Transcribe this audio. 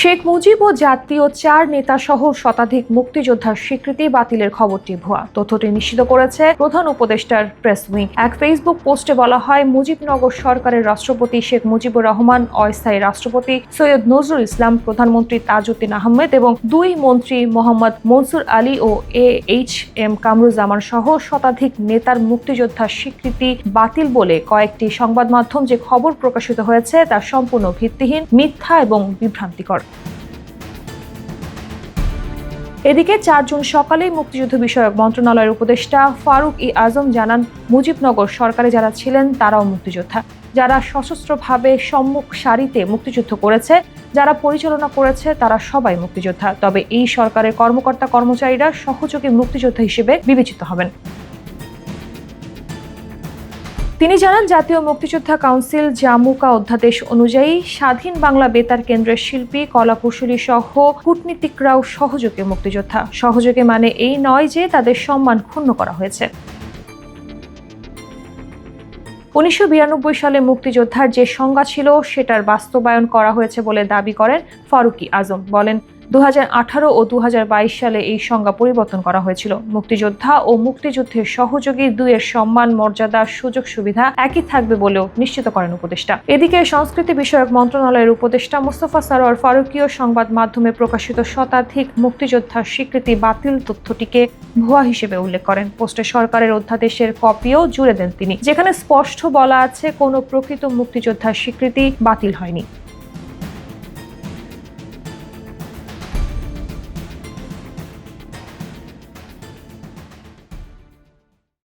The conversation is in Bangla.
শেখ মুজিব ও জাতীয় 4 নেতা সহ শতাধিক মুক্তিযোদ্ধার স্বীকৃতি বাতিলের খবরটি ভুয়া। তথ্যটি নিশ্চিত করেছে প্রধান উপদেষ্টার প্রেস উইং। এক ফেসবুক পোস্টে বলা হয়, মুজিবনগর সরকারের রাষ্ট্রপতি শেখ মুজিবুর রহমান, অস্থায়ী রাষ্ট্রপতি সৈয়দ নজরুল ইসলাম, প্রধানমন্ত্রী তাজউদ্দিন আহমেদ এবং 2 মন্ত্রী মোহাম্মদ মনসুর আলী ও AHM কামরুজ্জামান সহ শতাধিক নেতার মুক্তিযোদ্ধার স্বীকৃতি বাতিল বলে কয়েকটি সংবাদ মাধ্যম যে খবর প্রকাশিত হয়েছে তা সম্পূর্ণ ভিত্তিহীন, মিথ্যা এবং বিভ্রান্তিকর। এদিকে 4 জুন সকালেই মুক্তিযুদ্ধ বিষয়ক মন্ত্রণালয়ের উপদেষ্টা ফারুক আজম জানান, মুজিবনগর সরকারে যারা ছিলেন তারাও মুক্তিযোদ্ধা। যারা সশস্ত্রভাবে সম্মুখ সারিতে মুক্তিযুদ্ধ করেছে, যারা পরিচালনা করেছে, তারা সবাই মুক্তিযোদ্ধা। তবে এই সরকারের কর্মকর্তা কর্মচারীরা সহযোগী মুক্তিযোদ্ধা হিসেবে বিবেচিত হবেন। তিনি জানান, জাতীয় মুক্তিযোদ্ধা কাউন্সিল জামুকা অধ্যাদেশ অনুযায়ী স্বাধীন বাংলা বেতার কেন্দ্রের শিল্পী, কলাকুশলী সহ কূটনীতিকরাও সহযোগী মুক্তিযোদ্ধা। সহযোগী মানে এই নয় যে তাদের সম্মান ক্ষুণ্ণ করা হয়েছে। 1992 সালে মুক্তিযোদ্ধার যে সংজ্ঞা ছিল সেটার বাস্তবায়ন করা হয়েছে বলে দাবি করেন ফারুক আজম। বলেন, 2018 ও 2022 সালে এই সংজ্ঞা পরিবর্তন করা হয়েছিল। মুক্তিযোদ্ধা ও মুক্তিযুদ্ধের সহযোগী দুইয়ের সম্মান, মর্যাদা, সুযোগ সুবিধা একই থাকবে বলেও নিশ্চিত করেন উপদেষ্টা। এদিকে সংস্কৃতি বিষয়ক মন্ত্রণালয়ের উপদেষ্টা মোস্তফা সরোয়ার ফারুকীয় সংবাদ মাধ্যমে প্রকাশিত শতাধিক মুক্তিযোদ্ধার স্বীকৃতি বাতিল তথ্যটিকে ভুয়া হিসেবে উল্লেখ করেন। পোস্টে সরকারের অধ্যাদেশের কপিও জুড়ে দেন তিনি, যেখানে স্পষ্ট বলা আছে কোনো প্রকৃত মুক্তিযোদ্ধার স্বীকৃতি বাতিল হয়নি।